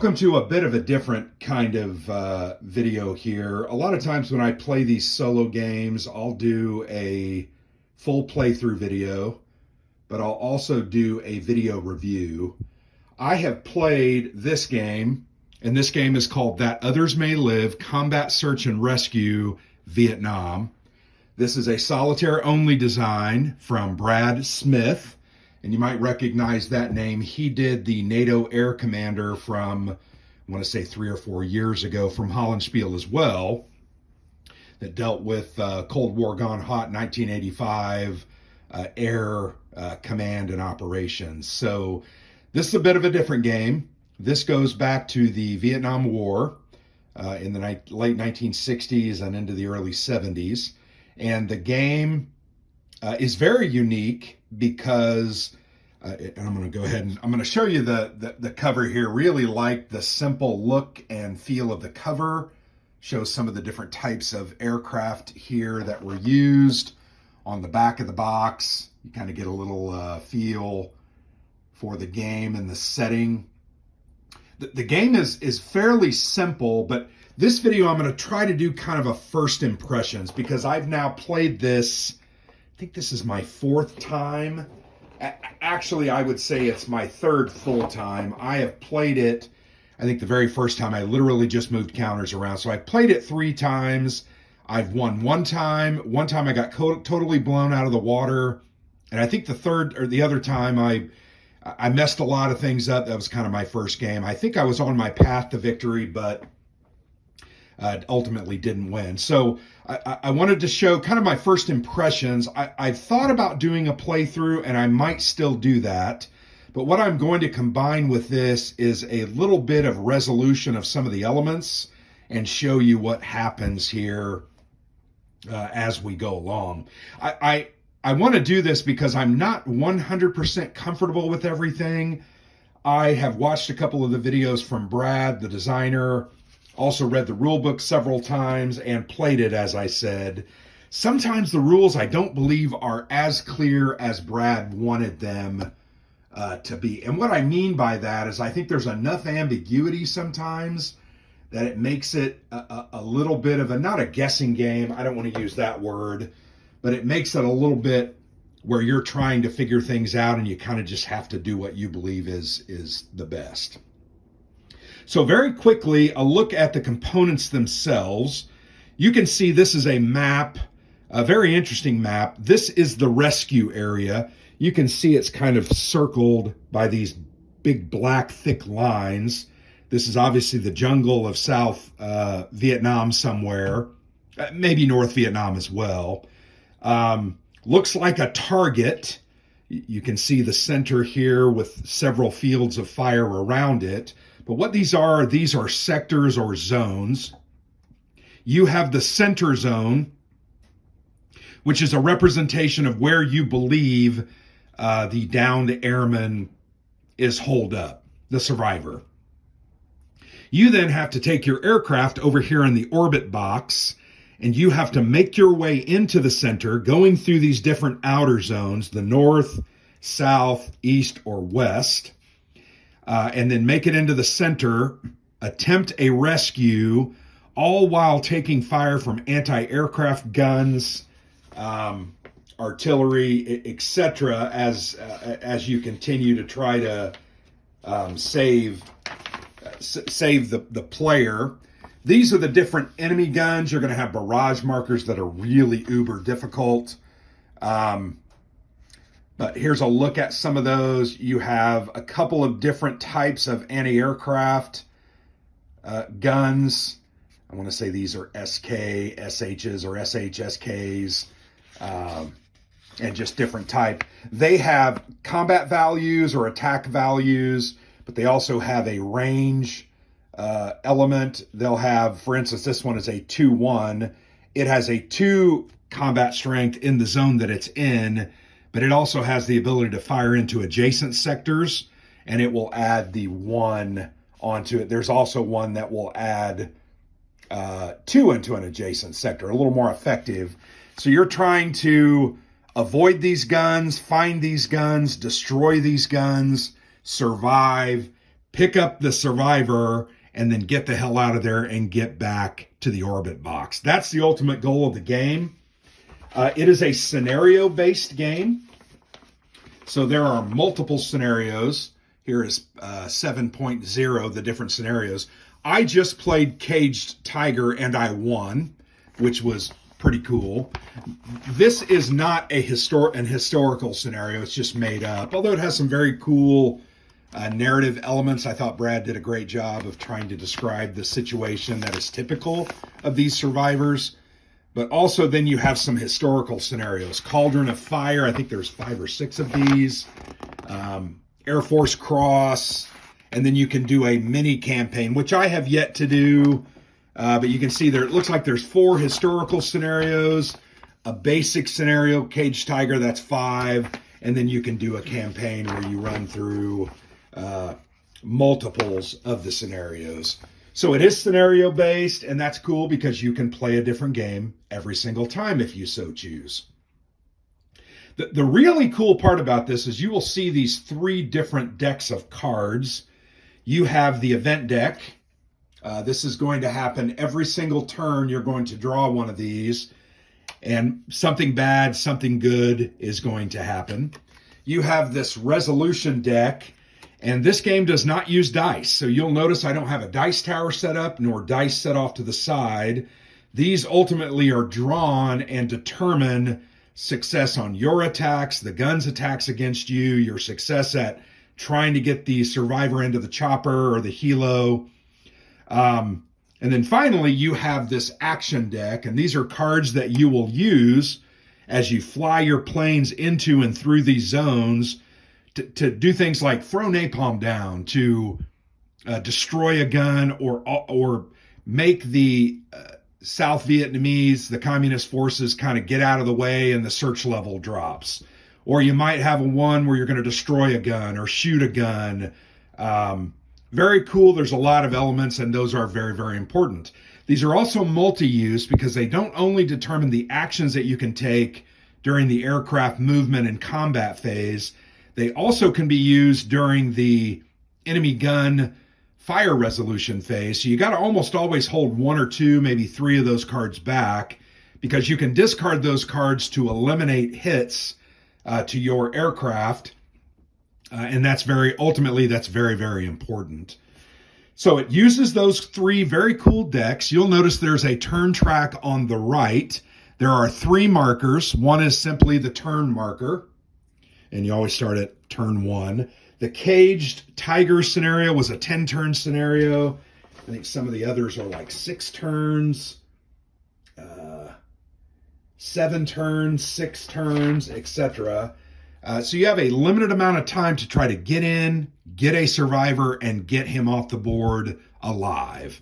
Welcome to a bit of a different kind of video here. A lot of times when I play these solo games, I'll do a full playthrough video, but I'll also do a video review. I have played this game, and this game is called That Others May Live Combat Search and Rescue Vietnam. This is a solitaire-only design from Brad Smith. And you might recognize that name. He did the NATO Air Commander from, I want to say 3 or 4 years ago, from Hollandspiele as well, that dealt with Cold War Gone Hot 1985 air command and operations. So this is a bit of a different game. This goes back to the Vietnam War in the late 1960s and into the early 70s. And the game is very unique because, and I'm going to go ahead and I'm going to show you the cover here. Really like the simple look and feel of the cover. Shows some of the different types of aircraft here that were used. On the back of the box, you kind of get a little feel for the game and the setting. The game is fairly simple, but this video I'm going to try to do kind of a first impressions because I've now played this. I think this is my 4th time. Actually, I would say it's my 3rd full time. I have played it, I think the very first time I literally just moved counters around. So I played it 3 times. I've won 1 time. 1 time I got totally blown out of the water. And I think the other time I messed a lot of things up. That was kind of my first game. I think I was on my path to victory, but ultimately didn't win. So I wanted to show kind of my first impressions. I've thought about doing a playthrough, and I might still do that. But what I'm going to combine with this is a little bit of resolution of some of the elements and show you what happens here as we go along. I want to do this because I'm not 100% comfortable with everything. I have watched a couple of the videos from Brad, the designer. Also read the rule book several times and played it, as I said. Sometimes the rules I don't believe are as clear as Brad wanted them to be. And what I mean by that is I think there's enough ambiguity sometimes that it makes it a little bit of not a guessing game. I don't want to use that word, but it makes it a little bit where you're trying to figure things out and you kind of just have to do what you believe is the best. So very quickly, a look at the components themselves. You can see this is a map, a very interesting map. This is the rescue area. You can see it's kind of circled by these big black thick lines. This is obviously the jungle of South Vietnam somewhere, maybe North Vietnam as well. Looks like a target. You can see the center here with several fields of fire around it. But what these are sectors or zones. You have the center zone, which is a representation of where you believe the downed airman is holed up, the survivor. You then have to take your aircraft over here in the orbit box, and you have to make your way into the center, going through these different outer zones, the north, south, east, or west. And then make it into the center, attempt a rescue, all while taking fire from anti-aircraft guns, artillery, etc. As you continue to try to save the player. These are the different enemy guns. You're going to have barrage markers that are really uber difficult. But here's a look at some of those. You have a couple of different types of anti-aircraft guns. I want to say these are SK, SHs, or SHSKs, and just different type. They have combat values or attack values, but they also have a range element. They'll have, for instance, this one is a 2-1. It has a 2 combat strength in the zone that it's in, but it also has the ability to fire into adjacent sectors, and it will add the 1 onto it. There's also one that will add 2 into an adjacent sector, a little more effective. So you're trying to avoid these guns, find these guns, destroy these guns, survive, pick up the survivor, and then get the hell out of there and get back to the orbit box. That's the ultimate goal of the game. It is a scenario-based game. So there are multiple scenarios. Here is 7.0, the different scenarios. I just played Caged Tiger and I won, which was pretty cool. This is not an historical scenario. It's just made up, although it has some very cool narrative elements. I thought Brad did a great job of trying to describe the situation that is typical of these survivors. But also then you have some historical scenarios. Cauldron of Fire, I think there's 5 or 6 of these. Air Force Cross, and then you can do a mini campaign, which I have yet to do. But you can see there, it looks like there's 4 historical scenarios, a basic scenario, Caged Tiger, that's 5, and then you can do a campaign where you run through multiples of the scenarios. So it is scenario based, and that's cool because you can play a different game every single time if you so choose. The really cool part about this is you will see these 3 different decks of cards. You have the event deck. This is going to happen every single turn. You're going to draw one of these, and something bad, something good is going to happen. You have this resolution deck, and this game does not use dice. So you'll notice I don't have a dice tower set up, nor dice set off to the side. These ultimately are drawn and determine success on your attacks, the gun's attacks against you, your success at trying to get the survivor into the chopper or the helo. And then finally, you have this action deck, and these are cards that you will use as you fly your planes into and through these zones to do things like throw napalm down, to destroy a gun, or make the South Vietnamese, the communist forces, kind of get out of the way and the search level drops. Or you might have one where you're going to destroy a gun or shoot a gun. Very cool. There's a lot of elements, and those are very, very important. These are also multi-use because they don't only determine the actions that you can take during the aircraft movement and combat phase, they also can be used during the enemy gun fire resolution phase. So you got to almost always hold 1 or 2, maybe 3 of those cards back, because you can discard those cards to eliminate hits to your aircraft. And that's very very, very important. So it uses those 3 very cool decks. You'll notice there's a turn track on the right. There are 3 markers. One is simply the turn marker, and you always start at turn 1. The Caged Tiger scenario was a 10-turn scenario. I think some of the others are like 6 turns, 7 turns, 6 turns, etc. So you have a limited amount of time to try to get in, get a survivor, and get him off the board alive.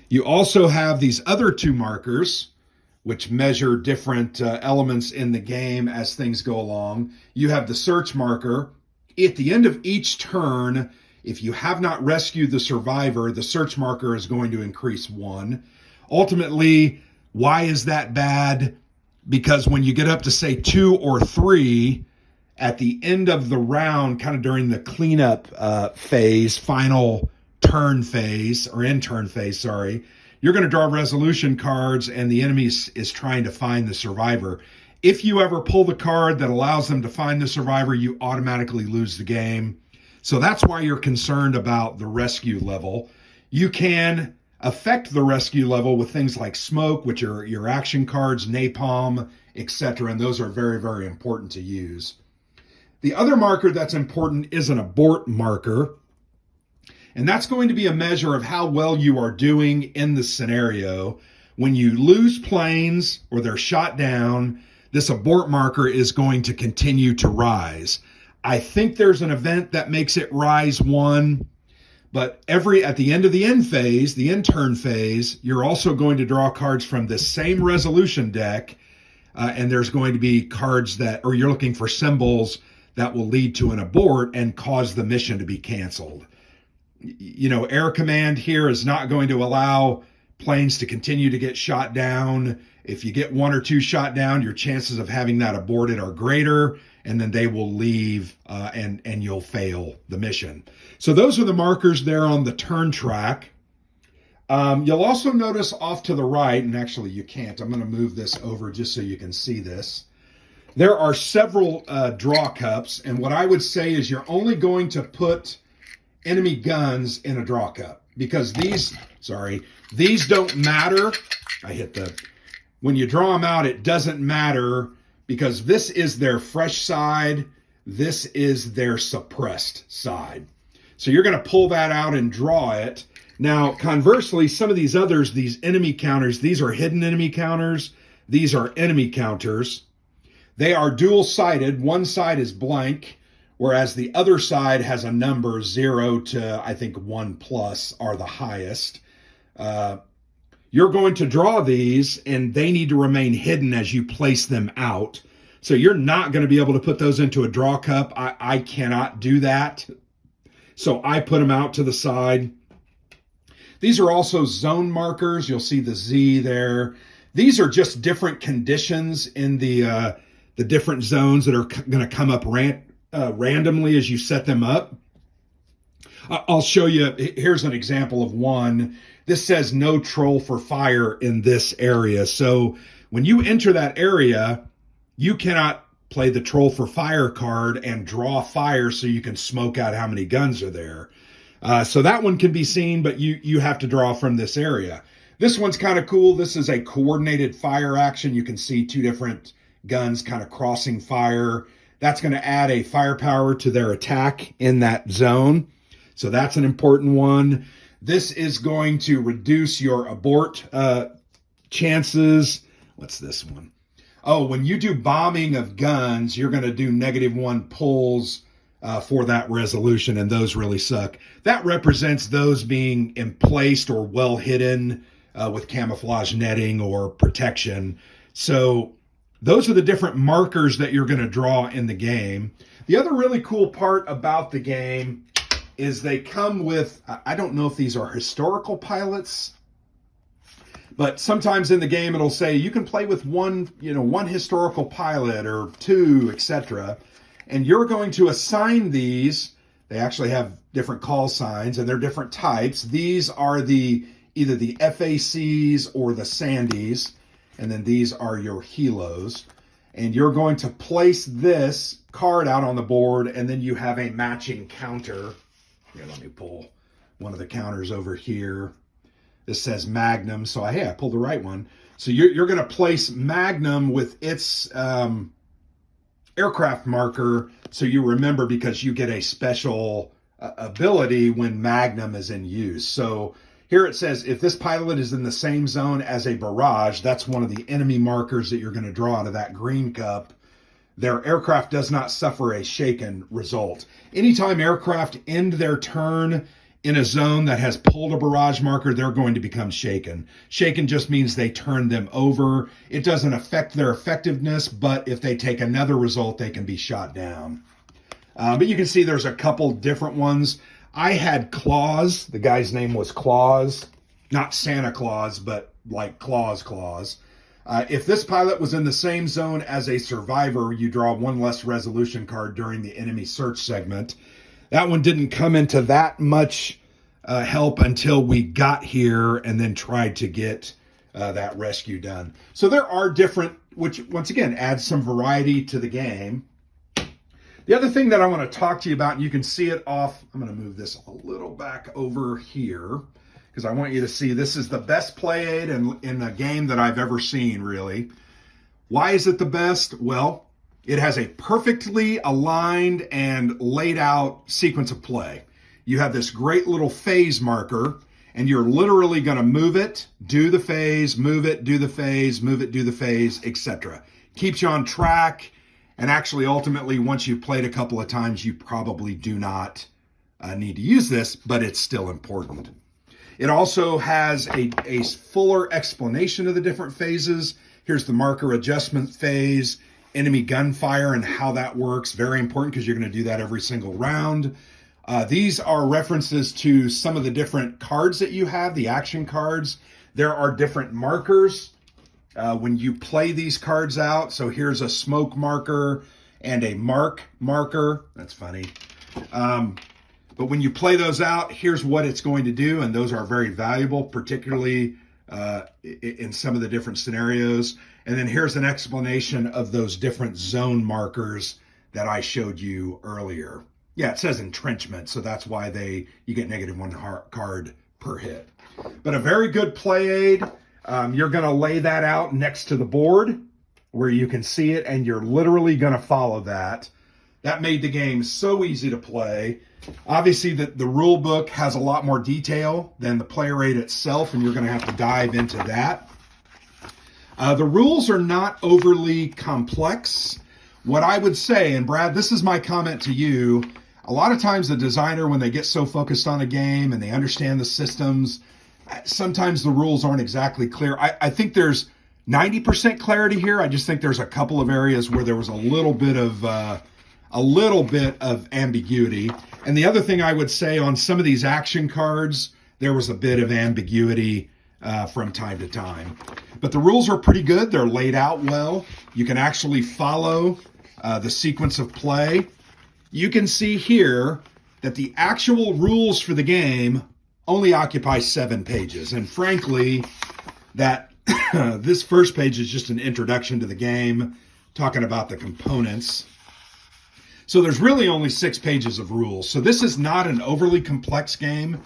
You also have these other 2 markers, which measure different elements in the game as things go along. You have the search marker. At the end of each turn, if you have not rescued the survivor, the search marker is going to increase 1. Ultimately, why is that bad? Because when you get up to, say, 2 or 3, at the end of the round, kind of during the cleanup phase, final turn phase, or end turn phase, sorry, you're going to draw resolution cards, and the enemy is trying to find the survivor. If you ever pull the card that allows them to find the survivor, you automatically lose the game. So that's why you're concerned about the rescue level. You can affect the rescue level with things like smoke, which are your action cards, napalm, etc., and those are very, very important to use. The other marker that's important is an abort marker, and that's going to be a measure of how well you are doing in the scenario. When you lose planes or they're shot down, this abort marker is going to continue to rise. I think there's an event that makes it rise 1, but at the end of the end phase, the end turn phase, you're also going to draw cards from this same resolution deck, and there's going to be cards or you're looking for symbols that will lead to an abort and cause the mission to be canceled. Air command here is not going to allow planes to continue to get shot down. If you get 1 or 2 shot down, your chances of having that aborted are greater, and then they will leave and you'll fail the mission. So those are the markers there on the turn track. You'll also notice off to the right, and actually you can't, I'm going to move this over just so you can see this. There are several draw cups, and what I would say is you're only going to put enemy guns in a draw cup, because these don't matter. When you draw them out, it doesn't matter, because this is their fresh side, this is their suppressed side. So you're going to pull that out and draw it. Now, conversely, some of these others, these enemy counters, these are hidden enemy counters, these are enemy counters. They are dual-sided. One side is blank, whereas the other side has a number 0 to, I think, 1 plus are the highest. You're going to draw these, and they need to remain hidden as you place them out. So you're not going to be able to put those into a draw cup. I cannot do that. So I put them out to the side. These are also zone markers. You'll see the Z there. These are just different conditions in the different zones that are going to come up randomly as you set them up. I'll show you. Here's an example of one. This says no troll for fire in this area. So when you enter that area, you cannot play the troll for fire card and draw fire so you can smoke out how many guns are there. So that one can be seen, but you have to draw from this area. This one's kind of cool. This is a coordinated fire action. You can see 2 different guns kind of crossing fire. That's going to add a firepower to their attack in that zone. So that's an important one. This is going to reduce your abort chances. What's this one? Oh, when you do bombing of guns, you're going to do -1 pulls for that resolution, and those really suck. That represents those being emplaced or well hidden with camouflage netting or protection. So those are the different markers that you're going to draw in the game. The other really cool part about the game is they come with, I don't know if these are historical pilots, but sometimes in the game it'll say you can play with one historical pilot or 2, etc. And you're going to assign these. They actually have different call signs, and they're different types. These are either the FACs or the Sandies, and then these are your helos. And you're going to place this card out on the board, and then you have a matching counter. Here, let me pull one of the counters over here. This says Magnum, so I pulled the right one. So you're going to place Magnum with its aircraft marker, so you remember, because you get a special ability when Magnum is in use. So here it says, if this pilot is in the same zone as a barrage, that's one of the enemy markers that you're going to draw out of that green cup. Their aircraft does not suffer a shaken result. Anytime aircraft end their turn in a zone that has pulled a barrage marker, they're going to become shaken. Shaken just means they turn them over. It doesn't affect their effectiveness, but if they take another result, they can be shot down. But you can see there's a couple different ones. I had Claus. The guy's name was Claus. Not Santa Claus, but like Claus. If this pilot was in the same zone as a survivor, you draw 1 less resolution card during the enemy search segment. That one didn't come into that much help until we got here and then tried to get that rescue done. So there are different, which once again adds some variety to the game. The other thing that I want to talk to you about, and you can see it off, I'm going to move this a little back over here, because I want you to see this is the best play aid in a game that I've ever seen, really. Why is it the best? Well, it has a perfectly aligned and laid out sequence of play. You have this great little phase marker, and you're literally going to move it, do the phase, move it, do the phase, move it, do the phase, etc. Keeps you on track, and actually, ultimately, once you've played a couple of times, you probably do not need to use this, but it's still important. It also has a fuller explanation of the different phases. Here's the marker adjustment phase, enemy gunfire and how that works. Very important, because you're going to do that every single round. These are references to some of the different cards that you have, the action cards. There are different markers when you play these cards out. So here's a smoke marker and a mark marker. That's funny. But when you play those out, here's what it's going to do. And those are very valuable, particularly in some of the different scenarios. And then here's an explanation of those different zone markers that I showed you earlier. Yeah, it says entrenchment, so that's why you get -1 card per hit. But a very good play aid. You're going to lay that out next to the board where you can see it, and you're literally going to follow that. That made the game so easy to play. Obviously, the rule book has a lot more detail than the player aid itself, and you're going to have to dive into that. The rules are not overly complex. What I would say, and Brad, this is my comment to you, a lot of times the designer, when they get so focused on a game and they understand the systems, sometimes the rules aren't exactly clear. I think there's 90% clarity here. I just think there's a couple of areas where there was a little bit of ambiguity. And the other thing I would say, on some of these action cards, there was a bit of ambiguity from time to time. But the rules are pretty good. They're laid out well. You can actually follow the sequence of play. You can see here that the actual rules for the game only occupy 7 pages. And frankly, that this first page is just an introduction to the game, talking about the components. So there's really only 6 pages of rules. So this is not an overly complex game,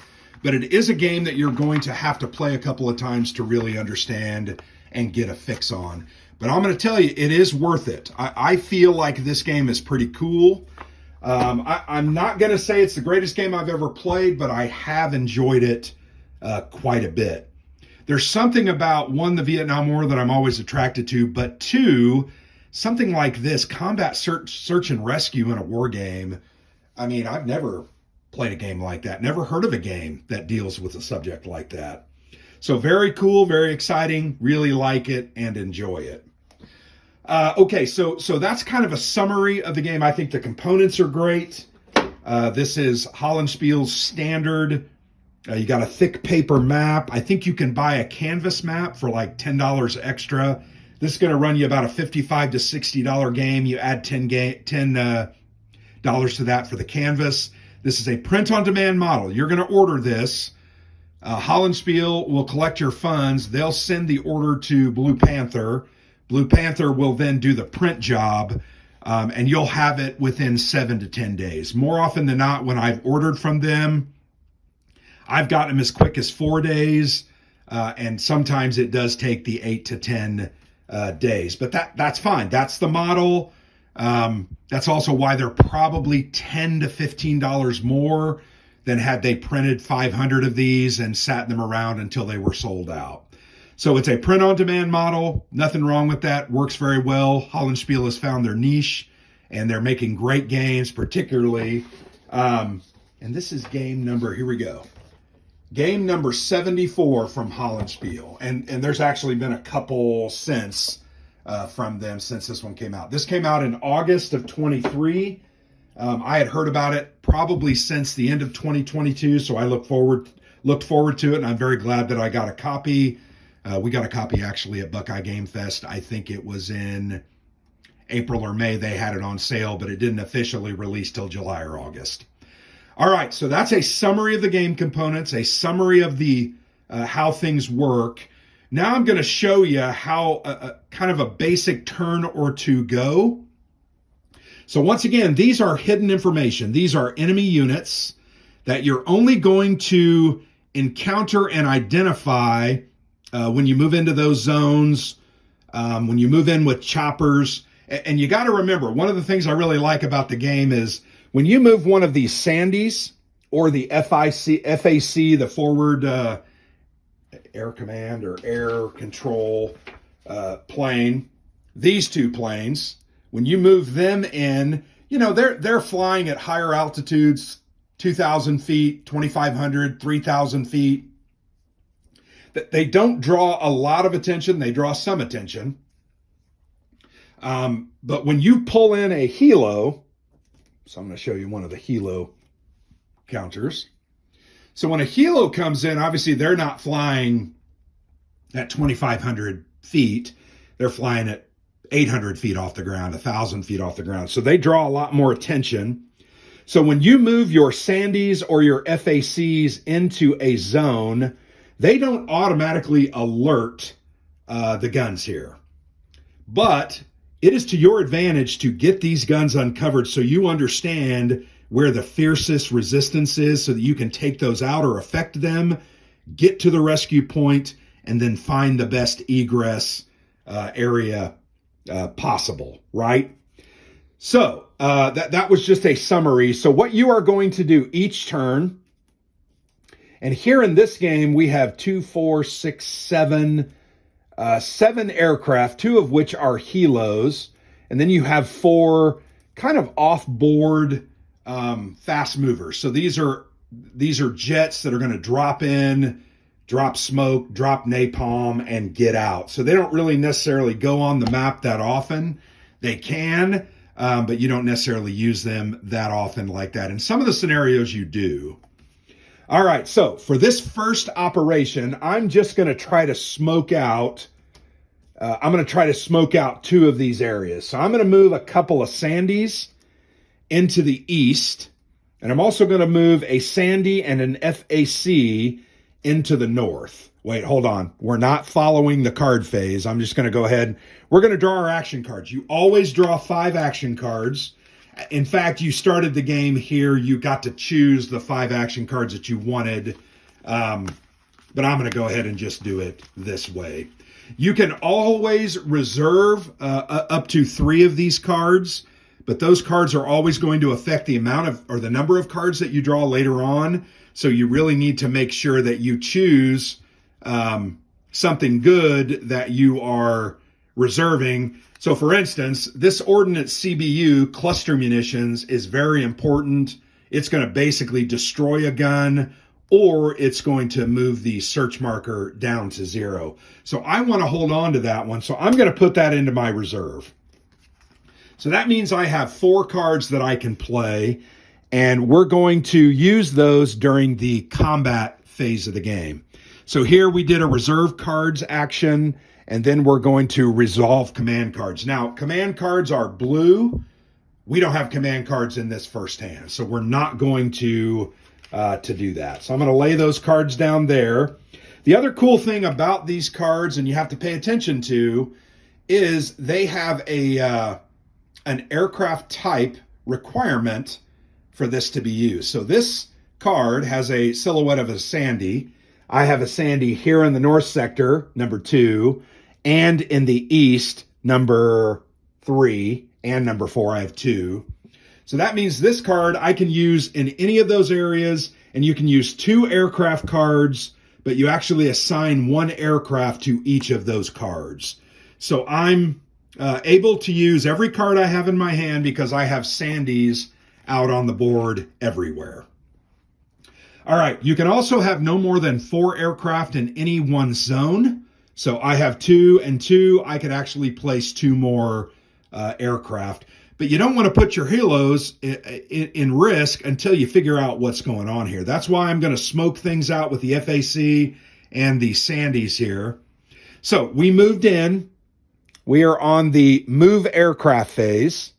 but it is a game that you're going to have to play a couple of times to really understand and get a fix on. But I'm going to tell you, it is worth it. I feel like this game is pretty cool. I'm not going to say it's the greatest game I've ever played, but I have enjoyed it quite a bit. There's something about, 1, the Vietnam War that I'm always attracted to, but 2, something like this, combat search and rescue in a war game. I mean, I've never played a game like that, never heard of a game that deals with a subject like that. So very cool, very exciting, really like it and enjoy it. Okay, so that's kind of a summary of the game. I think the components are great. This is Hollandspiele's standard. You got a thick paper map. I think you can buy a canvas map for like $10 extra. This is going to run you about a $55 to $60 game. You add $10 to that for the canvas. This is a print-on-demand model. You're going to order this. Hollandspiele will collect your funds. They'll send the order to Blue Panther. Blue Panther will then do the print job, and you'll have it within 7 to 10 days. More often than not, when I've ordered from them, I've gotten them as quick as 4 days, and sometimes it does take the 8 to 10 days. But that's fine. That's the model. That's also why they're probably $10 to $15 more than had they printed 500 of these and sat them around until they were sold out. So it's a print-on-demand model. Nothing wrong with that. Works very well. Hollandspiele has found their niche, and they're making great games, particularly. And this is game number, here we go. Game number 74 from Hollandspiele. And there's actually been a couple since from them since this one came out. This came out in August of 23. I had heard about it probably since the end of 2022, so I looked forward to it, and I'm very glad that I got a copy. We got a copy actually at Buckeye Game Fest. I think it was in April or May they had it on sale, but it didn't officially release till July or August. All right, so that's a summary of the game components, a summary of the how things work. Now I'm going to show you how kind of a basic turn or two go. So once again, these are hidden information. These are enemy units that you're only going to encounter and identify when you move into those zones, when you move in with choppers. And you got to remember, one of the things I really like about the game is when you move one of these Sandies or the FAC, the forward air command or air control plane, these two planes, when you move them in, you know, they're flying at higher altitudes, 2,000 feet, 2,500, 3,000 feet. They don't draw a lot of attention. They draw some attention. But when you pull in a helo, so I'm going to show you one of the helo counters. So when a helo comes in, obviously they're not flying at 2,500 feet. They're flying at 800 feet off the ground, 1,000 feet off the ground. So they draw a lot more attention. So when you move your Sandies or your FACs into a zone, they don't automatically alert the guns here. But it is to your advantage to get these guns uncovered so you understand where the fiercest resistance is so that you can take those out or affect them, get to the rescue point, and then find the best egress area possible, right? So that was just a summary. So what you are going to do each turn, and here in this game, we have 7 aircraft, 2 of which are helos, and then you have 4 kind of off-board fast movers. So these are jets that are going to drop in, drop smoke, drop napalm, and get out. So they don't really necessarily go on the map that often. They can, but you don't necessarily use them that often like that. In some of the scenarios you do. All right, so for this first operation, I'm just going to try to smoke out. I'm going to try to smoke out 2 of these areas. So I'm going to move a couple of Sandies into the east, and I'm also going to move a Sandy and an FAC into the north. Wait, hold on. We're not following the card phase. I'm just going to go ahead. We're going to draw our action cards. You always draw 5 action cards. In fact, you started the game here. You got to choose the 5 action cards that you wanted. But I'm going to go ahead and just do it this way. You can always reserve up to 3 of these cards, but those cards are always going to affect the amount of, or the number of cards that you draw later on. So you really need to make sure that you choose something good that you are reserving. So for instance, this Ordnance CBU, cluster munitions, is very important. It's going to basically destroy a gun, or it's going to move the search marker down to 0. So I want to hold on to that one. So I'm going to put that into my reserve. So that means I have 4 cards that I can play, and we're going to use those during the combat phase of the game. So here we did a reserve cards action, and then we're going to resolve command cards. Now, command cards are blue. We don't have command cards in this first hand, so we're not going to do that. So I'm going to lay those cards down there. The other cool thing about these cards, and you have to pay attention to, is they have an aircraft type requirement for this to be used. So this card has a silhouette of a Sandy. I have a Sandy here in the north sector, number 2, and in the east, number 3, and number 4, I have 2. So that means this card I can use in any of those areas, and you can use 2 aircraft cards, but you actually assign 1 aircraft to each of those cards. So I'm able to use every card I have in my hand because I have Sandys out on the board everywhere. All right, you can also have no more than 4 aircraft in any one zone. So I have 2 and 2. I could actually place 2 more aircraft. But you don't want to put your helos in risk until you figure out what's going on here. That's why I'm going to smoke things out with the FAC and the Sandys here. So we moved in. We are on the move aircraft phase.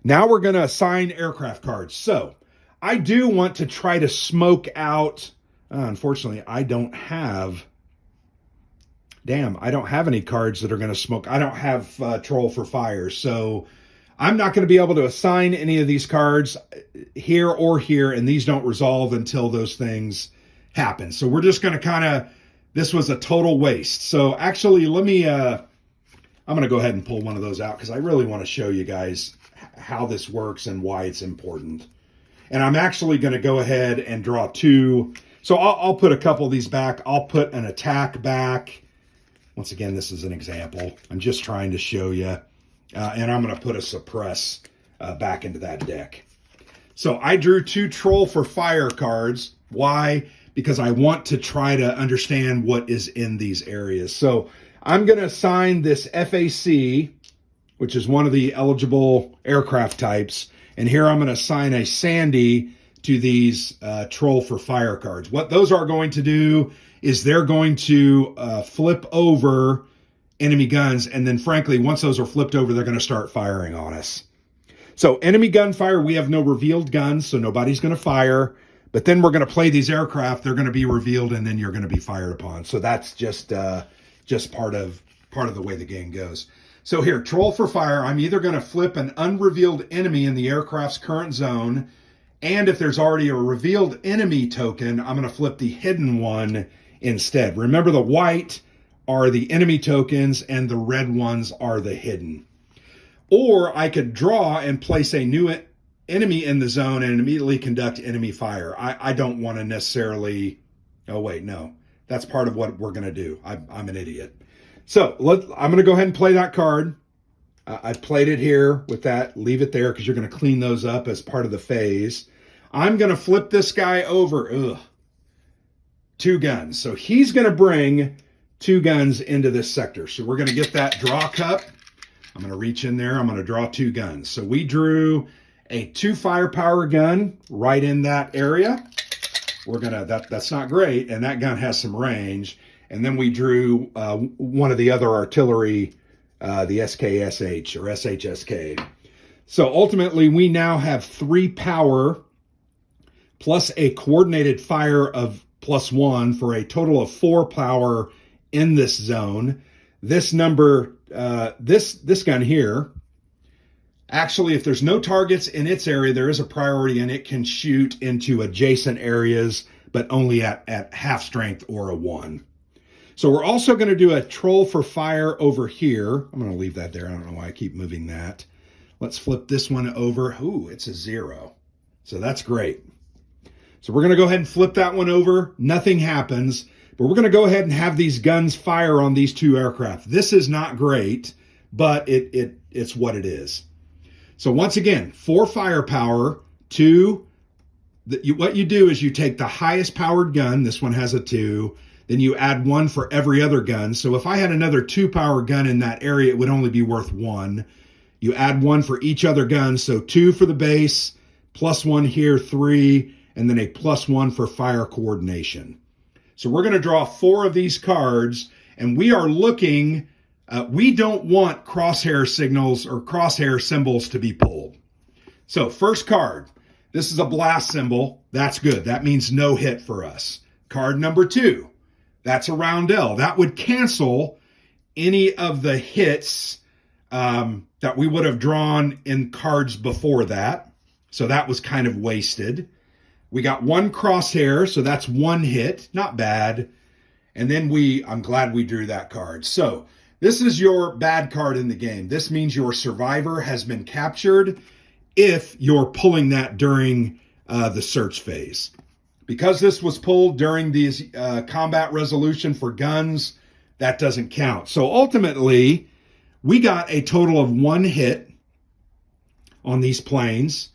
Now we're going to assign aircraft cards. So I do want to try to smoke out. Unfortunately, I don't have any cards that are going to smoke. I don't have Troll for Fire. So I'm not going to be able to assign any of these cards here or here, and these don't resolve until those things happen. So we're just going to this was a total waste. So actually, I'm going to go ahead and pull one of those out because I really want to show you guys how this works and why it's important. And I'm actually going to go ahead and draw 2. So I'll put a couple of these back. I'll put an attack back. Once again, this is an example. I'm just trying to show you. And I'm going to put a suppress back into that deck. So I drew 2 Troll for Fire cards. Why? Because I want to try to understand what is in these areas. So I'm going to assign this FAC, which is one of the eligible aircraft types. And here I'm going to assign a Sandy to these Troll for Fire cards. What those are going to do is they're going to flip over enemy guns. And then frankly, once those are flipped over, they're going to start firing on us. So enemy gunfire, we have no revealed guns, so nobody's going to fire. But then we're going to play these aircraft. They're going to be revealed, and then you're going to be fired upon. So that's just part of the way the game goes. So here, troll for fire. I'm either going to flip an unrevealed enemy in the aircraft's current zone, and if there's already a revealed enemy token, I'm going to flip the hidden one instead. Remember, the white are the enemy tokens, and the red ones are the hidden. Or I could draw and place a new enemy in the zone and immediately conduct enemy fire. I don't want to necessarily... Oh, wait, no. That's part of what we're going to do. I'm an idiot. So I'm going to go ahead and play that card. I played it here with that. Leave it there because you're going to clean those up as part of the phase. I'm going to flip this guy over. 2 guns. So he's going to bring 2 guns into this sector. So we're going to get that draw cup. I'm going to reach in there. I'm going to draw 2 guns. So we drew a 2 firepower gun right in that area. We're going to, that's not great. And that gun has some range. And then we drew one of the other artillery, the SKSH or SHSK. So ultimately we now have 3 power plus a coordinated fire of +1 for a total of 4 power in this zone. This number, this gun here, actually, if there's no targets in its area, there is a priority and it can shoot into adjacent areas, but only at half strength or a 1. So we're also going to do a troll for fire over here. I'm going to leave that there. I don't know why I keep moving that. Let's flip this one over. Ooh, it's a 0. So that's great. So we're going to go ahead and flip that one over. Nothing happens. But we're going to go ahead and have these guns fire on these 2 aircraft. This is not great, but it's what it is. So once again, 4 firepower, 2. What you do is you take the highest powered gun. This one has a 2. Then you add 1 for every other gun. So if I had another 2 power gun in that area, it would only be worth 1. You add 1 for each other gun. So 2 for the base, +1 here, 3, and then a +1 for fire coordination. So we're going to draw 4 of these cards, and we are looking, we don't want crosshair signals or crosshair symbols to be pulled. So first card, this is a blast symbol. That's good. That means no hit for us. Card number 2, that's a roundel. That would cancel any of the hits that we would have drawn in cards before that. So that was kind of wasted. We got 1 crosshair, so that's 1 hit. Not bad. And then I'm glad we drew that card. So this is your bad card in the game. This means your survivor has been captured if you're pulling that during the search phase. Because this was pulled during these combat resolution for guns, that doesn't count. So ultimately, we got a total of 1 hit on these planes.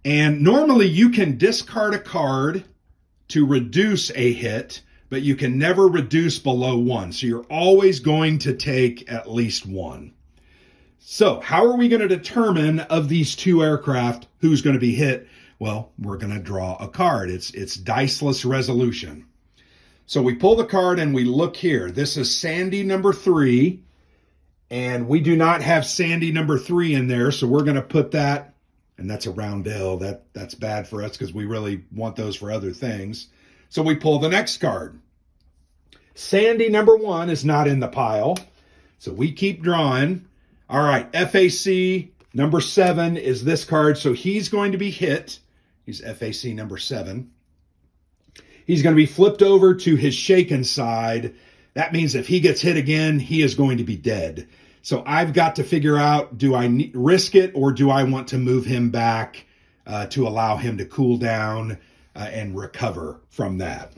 And normally you can discard a card to reduce a hit, but you can never reduce below 1. So you're always going to take at least 1. So how are we going to determine of these 2 aircraft who's going to be hit? Well, we're going to draw a card. It's diceless resolution. So we pull the card and we look here. This is Sandy number 3, and we do not have Sandy number 3 in there, so we're going to put that. And that's a roundel. That's bad for us because we really want those for other things. So we pull the next card. Sandy number 1 is not in the pile. So we keep drawing. All right, FAC number 7 is this card. So he's going to be hit. He's FAC number 7. He's going to be flipped over to his shaken side. That means if he gets hit again, he is going to be dead. So I've got to figure out, do I risk it or do I want to move him back to allow him to cool down and recover from that?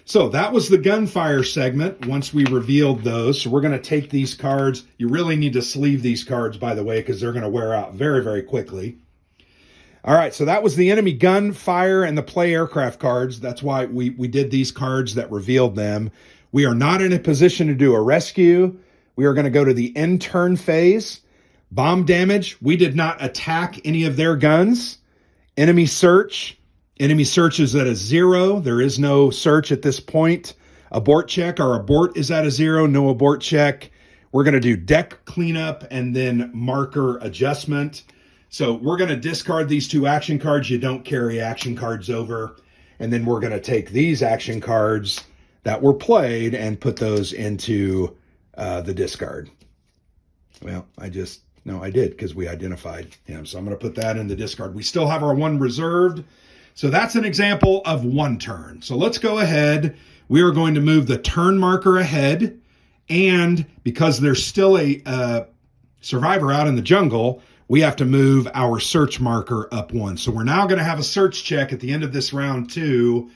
So that was the gunfire segment once we revealed those. So we're going to take these cards. You really need to sleeve these cards, by the way, because they're going to wear out very, very quickly. All right, so that was the enemy gunfire and the play aircraft cards. That's why we did these cards that revealed them. We are not in a position to do a rescue. We are going to go to the end turn phase. Bomb damage, we did not attack any of their guns. Enemy search is at a 0. There is no search at this point. Abort check, our abort is at a 0, no abort check. We're going to do deck cleanup and then marker adjustment. So we're going to discard these 2 action cards. You don't carry action cards over. And then we're going to take these action cards that were played and put those into the discard. Well, I did because we identified him. So I'm going to put that in the discard. We still have our 1 reserved. So that's an example of 1 turn. So let's go ahead. We are going to move the turn marker ahead. And because there's still a survivor out in the jungle, we have to move our search marker up 1. So we're now going to have a search check at the end of this round 2,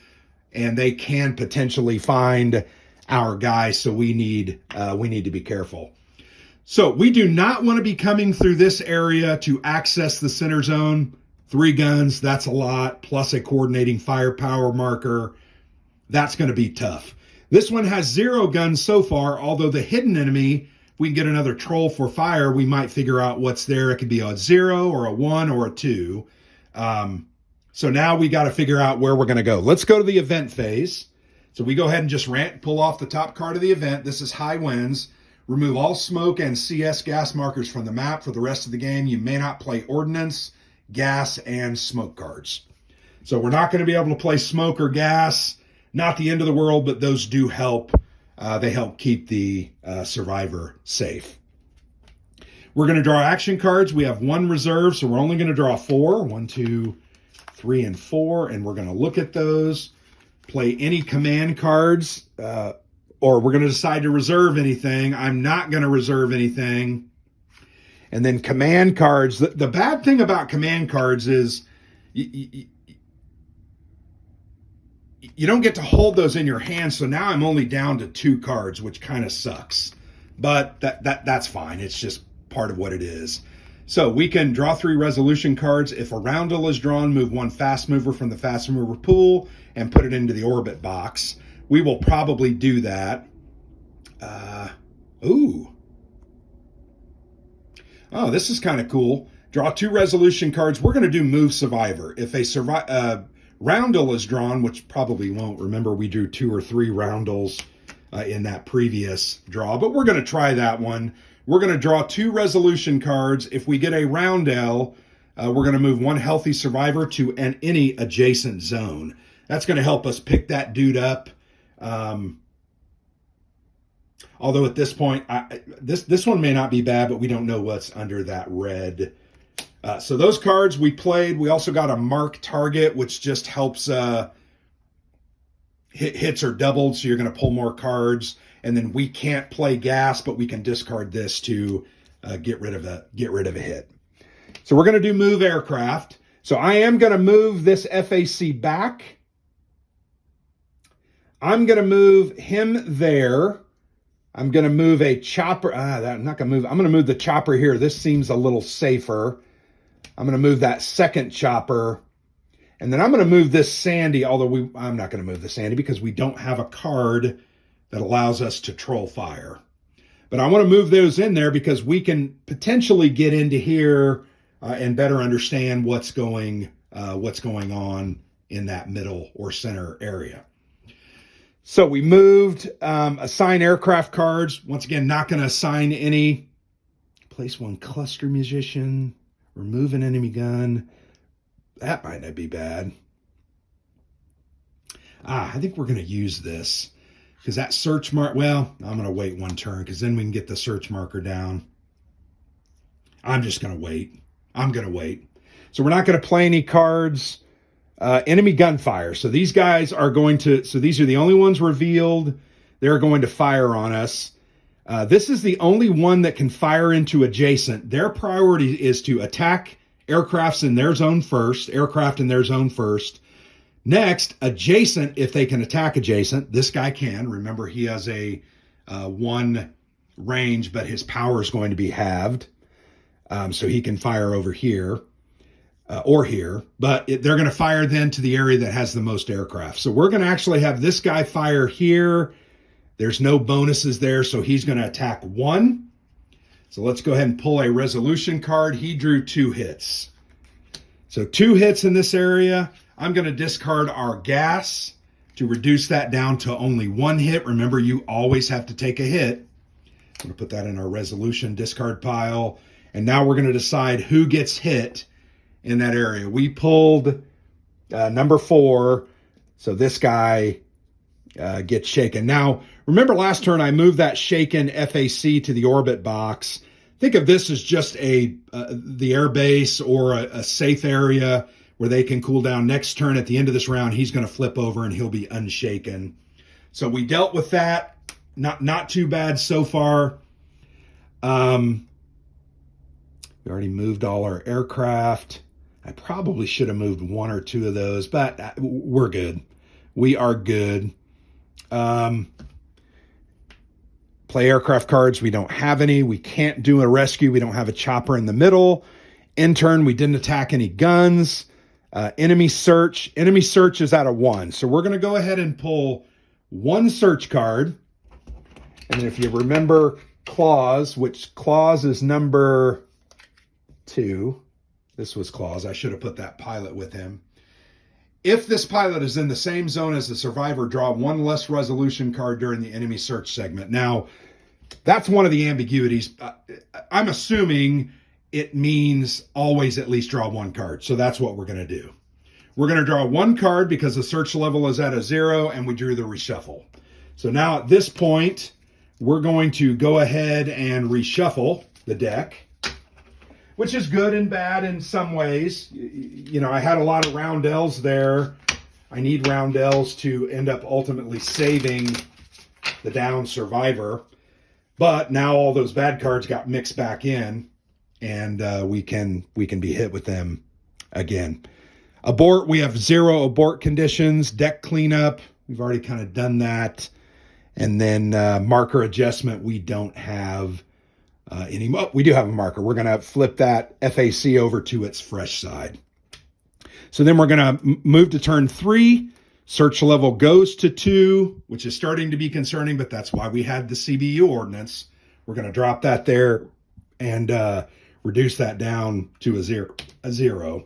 and they can potentially find our guy. So we need to be careful. So we do not want to be coming through this area to access the center zone. 3 guns, that's a lot, plus a coordinating firepower marker. That's going to be tough. This one has 0 guns so far, although the hidden enemy, we can get another troll for fire, we might figure out what's there. It could be a 0 or a 1 or a 2. So now we got to figure out where we're going to go. Let's go to the event phase. So we go ahead and just pull off the top card of the event. This is high winds. Remove all smoke and CS gas markers from the map for the rest of the game. You may not play ordnance, gas, and smoke cards. So we're not going to be able to play smoke or gas. Not the end of the world, but those do help. They help keep the survivor safe. We're going to draw action cards. We have 1 reserve, so we're only going to draw 4. 1, 2, 3, and 4. And we're going to look at those, play any command cards, or we're going to decide to reserve anything. I'm not going to reserve anything. And then command cards. The bad thing about command cards is you don't get to hold those in your hand. So now I'm only down to 2 cards, which kind of sucks. But that's fine. It's just part of what it is. So we can draw 3 resolution cards. If a roundel is drawn, move 1 fast mover from the fast mover pool and put it into the orbit box. We will probably do that. Oh, this is kind of cool. Draw 2 resolution cards. We're going to do move survivor. If a roundel is drawn, which probably won't. Remember, we drew 2 or 3 roundels in that previous draw, but we're going to try that one. We're going to draw 2 resolution cards. If we get a roundel, we're going to move 1 healthy survivor to any adjacent zone. That's going to help us pick that dude up. Although at this point, this one may not be bad, but we don't know what's under that red. So those cards we played. We also got a mark target, which just helps hits are doubled, so you're going to pull more cards. And then we can't play gas, but we can discard this to get rid of a hit. So we're going to do move aircraft. So I am going to move this FAC back. I'm going to move him there. I'm going to move a chopper. I'm not going to move. I'm going to move the chopper here. This seems a little safer. I'm going to move that second chopper. And then I'm going to move this Sandy, although I'm not going to move the Sandy because we don't have a card that allows us to troll fire. But I want to move those in there because we can potentially get into here and better understand what's going on in that middle or center area. So we moved, assign aircraft cards. Once again, not going to assign any. Place 1 cluster musician. Remove an enemy gun. That might not be bad. I think we're going to use this. Because that search mark, well, I'm going to wait 1 turn because then we can get the search marker down. I'm just going to wait. I'm going to wait. So we're not going to play any cards. Enemy gunfire. So these guys are going to, so these are the only ones revealed. They're going to fire on us. This is the only one that can fire into adjacent. Their priority is to attack aircraft in their zone first. Next, adjacent, if they can attack adjacent. This guy can. Remember, he has a 1 range, but his power is going to be halved. So he can fire over here or here. But they're going to fire then to the area that has the most aircraft. So we're going to actually have this guy fire here. There's no bonuses there, so he's going to attack 1. So let's go ahead and pull a resolution card. He drew 2 hits. So 2 hits in this area. I'm going to discard our gas to reduce that down to only 1 hit. Remember, you always have to take a hit. going to put that in our resolution discard pile. And now we're going to decide who gets hit in that area. We pulled number 4, so this guy gets shaken. Now, remember last turn I moved that shaken FAC to the orbit box. Think of this as just the air base or a safe area where they can cool down. Next turn at the end of this round, he's going to flip over and he'll be unshaken. So we dealt with that. Not too bad so far. We already moved all our aircraft. I probably should have moved 1 or 2 of those, but we're good. We are good. Play aircraft cards. We don't have any. We can't do a rescue. We don't have a chopper in the middle. In turn, we didn't attack any guns. Enemy search. Enemy search is at a 1. So we're going to go ahead and pull 1 search card. And if you remember Claus, which Claus is number 2. This was Claus. I should have put that pilot with him. If this pilot is in the same zone as the survivor, draw 1 less resolution card during the enemy search segment. Now, that's one of the ambiguities. I'm assuming it means always at least draw 1 card. So that's what we're going to do. We're going to draw 1 card because the search level is at a 0 and we drew the reshuffle. So now at this point, we're going to go ahead and reshuffle the deck, which is good and bad in some ways. You know, I had a lot of roundels there. I need roundels to end up ultimately saving the down survivor. But now all those bad cards got mixed back in, and we can be hit with them again. Abort, we have 0 abort conditions. Deck cleanup, we've already kind of done that. And then marker adjustment, we don't have any. We do have a marker. We're going to flip that FAC over to its fresh side. So then we're going to move to turn 3. Search level goes to 2, which is starting to be concerning, but that's why we had the CBU ordinance. We're going to drop that there and reduce that down to a 0.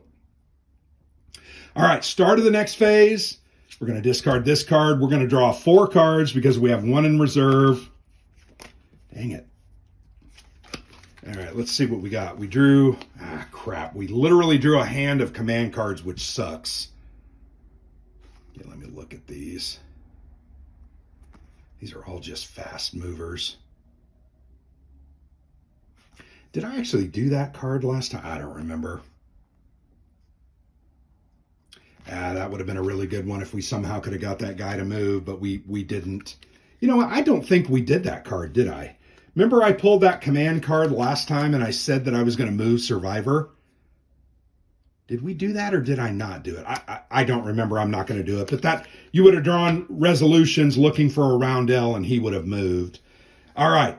All right, start of the next phase. We're going to discard this card. We're going to draw 4 cards because we have 1 in reserve. Dang it. All right, let's see what we got. We drew, crap. We literally drew a hand of command cards, which sucks. Okay, let me look at these. These are all just fast movers. Did I actually do that card last time? I don't remember. That would have been a really good one if we somehow could have got that guy to move, but we didn't. You know what? I don't think we did that card, did I? Remember I pulled that command card last time and I said that I was going to move Survivor? Did we do that or did I not do it? I don't remember. I'm not going to do it. But that you would have drawn resolutions looking for a roundel and he would have moved. All right.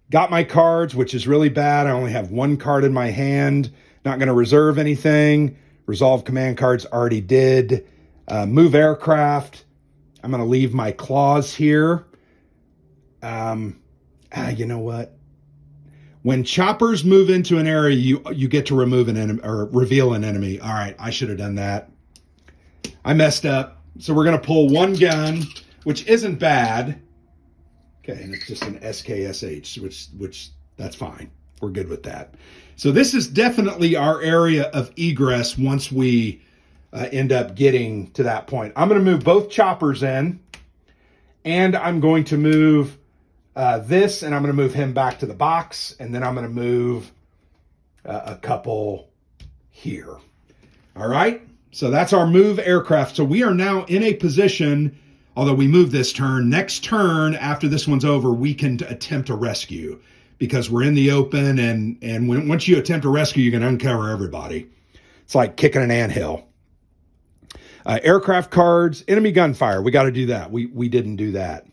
Got my cards, which is really bad. I only have 1 card in my hand. Not going to reserve anything. Resolve command cards already did. Move aircraft. I'm going to leave my claws here. You know what? When choppers move into an area, you get to remove an enemy or reveal an enemy. All right, I should have done that. I messed up. So we're going to pull 1 gun, which isn't bad. Okay, and it's just an SKSH, which that's fine. We're good with that. So this is definitely our area of egress once we end up getting to that point. I'm going to move both choppers in, and I'm going to move this, and I'm going to move him back to the box, and then I'm going to move a couple here. All right, so that's our move aircraft. So we are now in a position, although we move this turn, next turn after this one's over, we can attempt a rescue because we're in the open, and once you attempt a rescue, you can uncover everybody. It's like kicking an anthill. Aircraft cards, enemy gunfire. We got to do that. We didn't do that.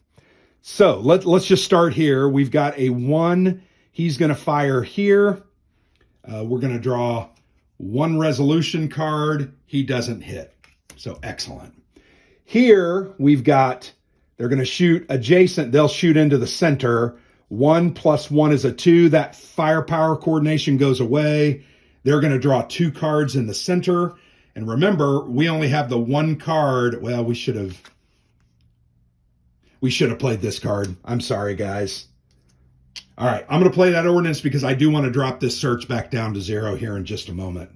So let's just start here. We've got a 1. He's going to fire here. We're going to draw 1 resolution card. He doesn't hit. So excellent. Here we've got, they're going to shoot adjacent. They'll shoot into the center. 1 + 1 is a 2. That firepower coordination goes away. They're going to draw 2 cards in the center. And remember, we only have the 1 card. Well, we should have played this card. I'm sorry, guys. All right, I'm going to play that ordnance because I do want to drop this search back down to 0 here in just a moment.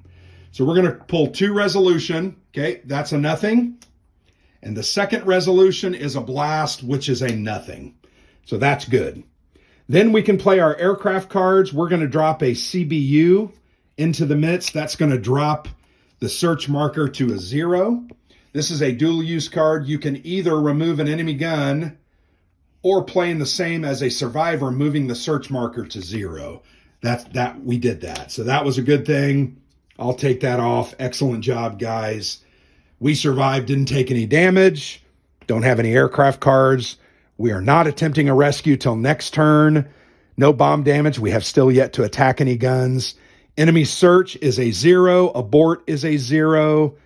So we're going to pull 2 resolution. Okay, that's a nothing. And the second resolution is a blast, which is a nothing. So that's good. Then we can play our aircraft cards. We're going to drop a CBU into the midst. That's going to drop the search marker to a 0. This is a dual use card. You can either remove an enemy gun or playing the same as a survivor, moving the search marker to 0. We did that. So that was a good thing. I'll take that off. Excellent job, guys. We survived, didn't take any damage, don't have any aircraft cards. We are not attempting a rescue till next turn. No bomb damage. We have still yet to attack any guns. Enemy search is a 0. Abort is a 0.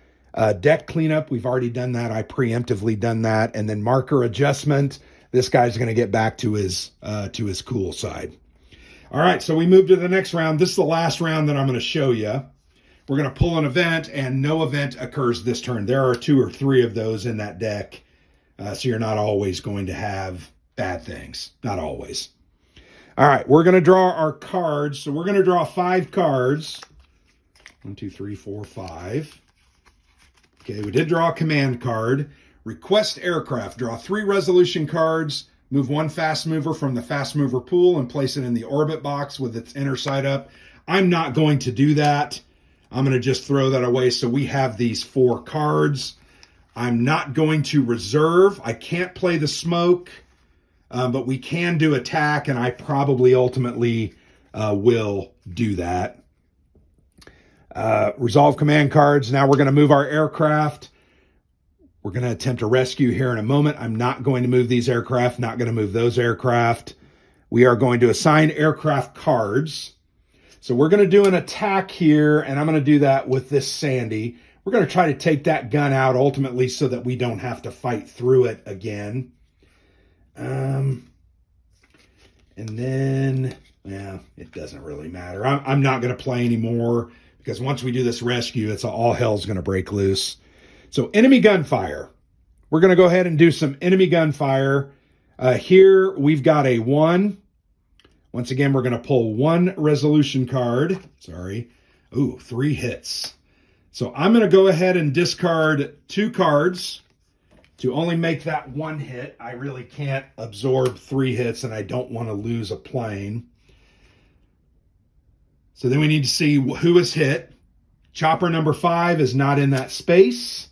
Deck cleanup, we've already done that. I preemptively done that. And then marker adjustment. This guy's going to get back to his cool side. All right, so we move to the next round. This is the last round that I'm going to show you. We're going to pull an event, and no event occurs this turn. There are 2 or 3 of those in that deck, so you're not always going to have bad things. Not always. All right, we're going to draw our cards. So we're going to draw 5 cards. 1, 2, 3, 4, 5. Okay, we did draw a command card. Request aircraft. Draw 3 resolution cards. Move 1 fast mover from the fast mover pool and place it in the orbit box with its inner side up. I'm not going to do that. I'm going to just throw that away. So we have these 4 cards. I'm not going to reserve. I can't play the smoke, but we can do attack, and I probably ultimately will do that. Resolve command cards. Now we're going to move our aircraft. We're going to attempt a rescue here in a moment. I'm not going to move these aircraft, not going to move those aircraft. We are going to assign aircraft cards. So we're going to do an attack here, and I'm going to do that with this Sandy. We're going to try to take that gun out ultimately so that we don't have to fight through it again. And then, yeah, it doesn't really matter. I'm not going to play anymore because once we do this rescue, it's all hell's going to break loose. So enemy gunfire. We're going to go ahead and do some enemy gunfire. Here we've got a 1. Once again, we're going to pull 1 resolution card. Sorry. Ooh, 3 hits. So I'm going to go ahead and discard 2 cards to only make that 1 hit. I really can't absorb 3 hits, and I don't want to lose a plane. So then we need to see who is hit. Chopper number 5 is not in that space.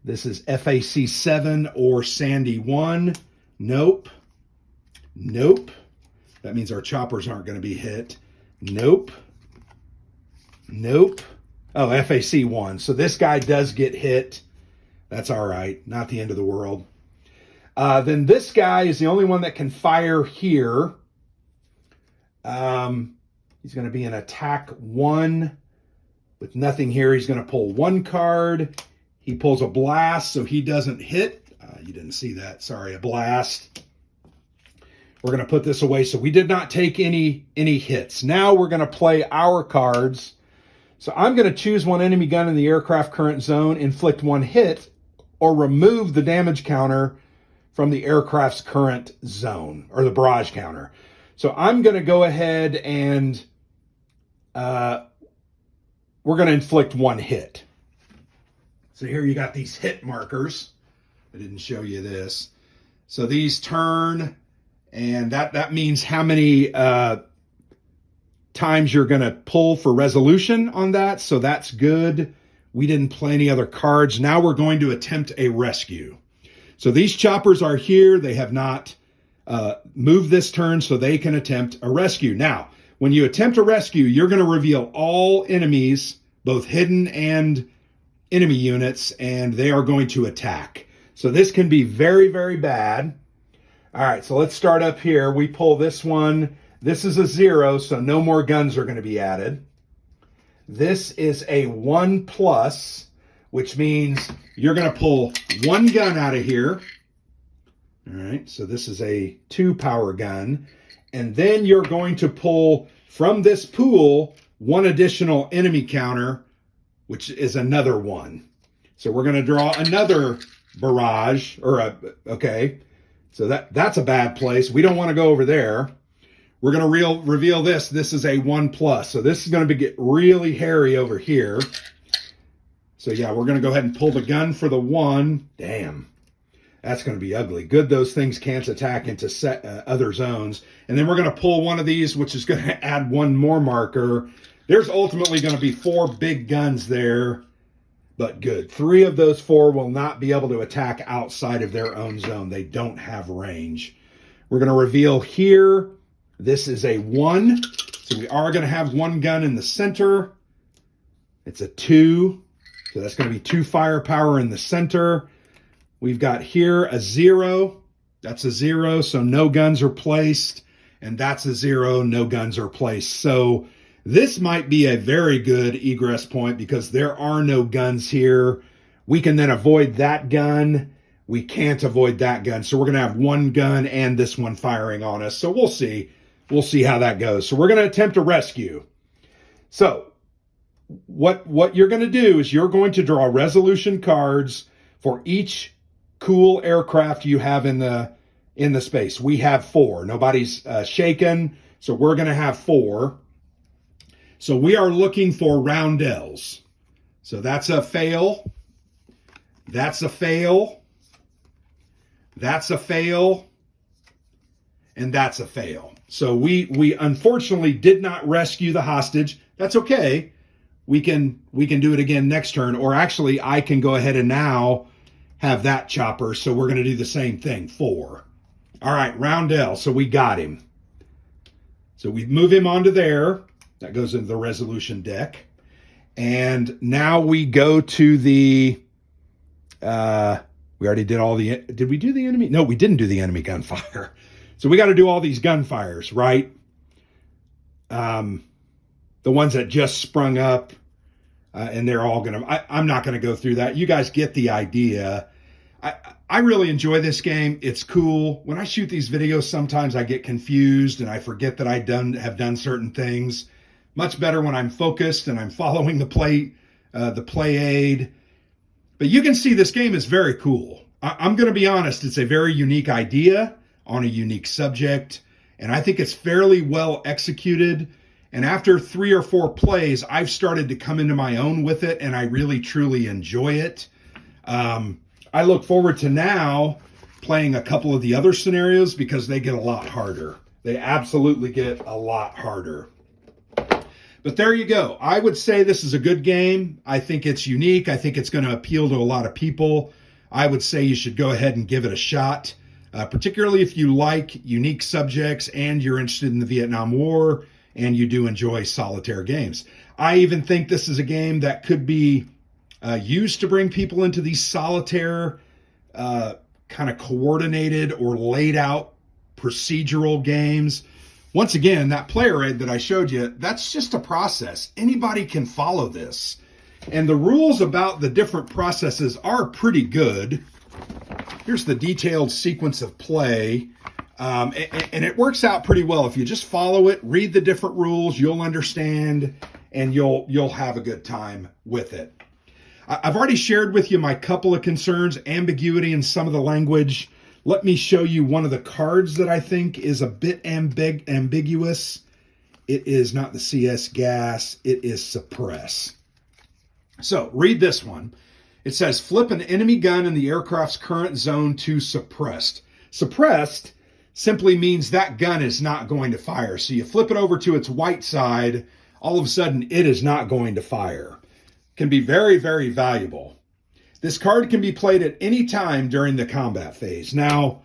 This is FAC 7 or Sandy 1. Nope. Nope. That means our choppers aren't going to be hit. Nope. Nope. Oh, FAC 1. So this guy does get hit. That's all right. Not the end of the world. Then this guy is the only one that can fire here. He's going to be an attack 1 with nothing here. He's going to pull 1 card. He pulls a blast, so he doesn't hit. You didn't see that. Sorry, a blast. We're going to put this away. So we did not take any hits. Now we're going to play our cards. So I'm going to choose 1 enemy gun in the aircraft current zone, inflict 1 hit, or remove the damage counter from the aircraft's current zone, or the barrage counter. So I'm going to go ahead and we're going to inflict 1 hit. So here you got these hit markers. I didn't show you this. So these turn, and that means how many times you're going to pull for resolution on that. So that's good. We didn't play any other cards. Now we're going to attempt a rescue. So these choppers are here. They have not moved this turn, so they can attempt a rescue. Now, when you attempt a rescue, you're going to reveal all enemies, both hidden and enemy units, and they are going to attack. So this can be very, very bad. All right, so let's start up here. We pull this one. This is a 0, so no more guns are going to be added. This is a 1+, which means you're going to pull 1 gun out of here. All right, so this is a 2-power gun. And then you're going to pull from this pool 1 additional enemy counter, which is another 1. So we're going to draw another barrage, okay. So that's a bad place. We don't want to go over there. We're going to reveal this. This is a 1+. So this is going to get really hairy over here. So yeah, we're going to go ahead and pull the gun for the 1. Damn. That's going to be ugly. Good those things can't attack into other zones. And then we're going to pull one of these, which is going to add 1 more marker. There's ultimately going to be 4 big guns there. But good. 3 of those 4 will not be able to attack outside of their own zone. They don't have range. We're going to reveal here. This is a 1. So we are going to have 1 gun in the center. It's a 2. So that's going to be 2 firepower in the center. We've got here a 0. That's a 0, so no guns are placed. And that's a 0, no guns are placed. So this might be a very good egress point because there are no guns here. We can then avoid that gun. We can't avoid that gun. So we're going to have 1 gun and this one firing on us. So we'll see. We'll see how that goes. So we're going to attempt to rescue. So what you're going to do is you're going to draw resolution cards for each cool aircraft you have in the space. We have 4. Nobody's shaken, so we're going to have 4. So we are looking for roundels. So that's a fail. That's a fail. That's a fail. And that's a fail. So we unfortunately did not rescue the hostage. That's okay. We can do it again next turn, or actually I can go ahead and now have that chopper. So we're going to do the same thing. 4. All right, roundel. So we got him. So we move him onto there. That goes into the resolution deck. And now we go to the, we already did all the, did we do the enemy? No, we didn't do the enemy gunfire. So we got to do all these gunfires, right? The ones that just sprung up, and they're all going to, I'm not going to go through that. You guys get the idea. I really enjoy this game. It's cool. When I shoot these videos, sometimes I get confused and I forget that I have done certain things. Much better when I'm focused and I'm following the play aid. But you can see this game is very cool. I'm going to be honest. It's a very unique idea on a unique subject. And I think it's fairly well executed. And after 3 or 4 plays, I've started to come into my own with it. And I really, truly enjoy it. I look forward to now playing a couple of the other scenarios because they get a lot harder. They absolutely get a lot harder. But there you go. I would say this is a good game. I think it's unique. I think it's going to appeal to a lot of people. I would say you should go ahead and give it a shot, particularly if you like unique subjects and you're interested in the Vietnam War and you do enjoy solitaire games. I even think this is a game that could be used to bring people into these solitaire kind of coordinated or laid out procedural games. Once again, that player aid that I showed you, that's just a process. Anybody can follow this. And the rules about the different processes are pretty good. Here's the detailed sequence of play. And it works out pretty well. If you just follow it, read the different rules, you'll understand, and you'll have a good time with it. I've already shared with you my couple of concerns, ambiguity in some of the language. Let me show you one of the cards that I think is a bit ambiguous. It is not the CS gas, it is suppress. So read this one. It says, flip an enemy gun in the aircraft's current zone to suppressed. Suppressed simply means that gun is not going to fire. So you flip it over to its white side, all of a sudden it is not going to fire. Can be very, very valuable. This card can be played at any time during the combat phase. Now,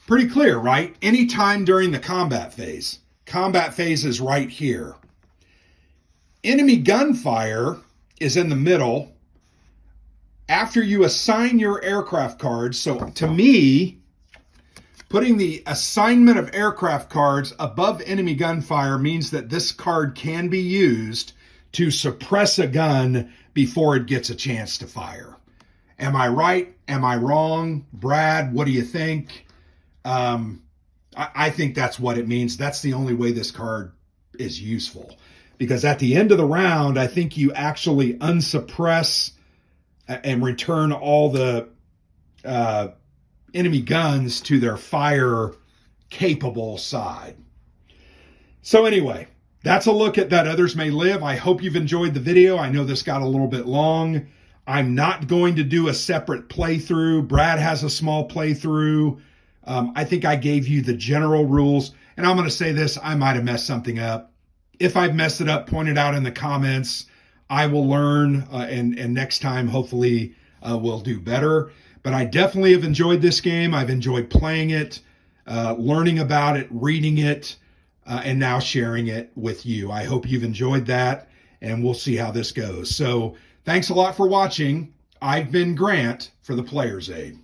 pretty clear, right? Any time during the combat phase. Combat phase is right here. Enemy gunfire is in the middle. After you assign your aircraft cards, so to me, putting the assignment of aircraft cards above enemy gunfire means that this card can be used to suppress a gun before it gets a chance to fire. Am I right? Am I wrong? Brad, what do you think? I think that's what it means. That's the only way this card is useful. Because at the end of the round, I think you actually unsuppress and return all the enemy guns to their fire-capable side. So anyway, that's a look at That Others May Live. I hope you've enjoyed the video. I know this got a little bit long. I'm not going to do a separate playthrough. Brad has a small playthrough. I think I gave you the general rules. And I'm going to say this, I might have messed something up. If I've messed it up, point it out in the comments. I will learn, and next time, hopefully, we'll do better. But I definitely have enjoyed this game. I've enjoyed playing it, learning about it, reading it, and now sharing it with you. I hope you've enjoyed that, and we'll see how this goes. So thanks a lot for watching. I've been Grant for the Player's Aid.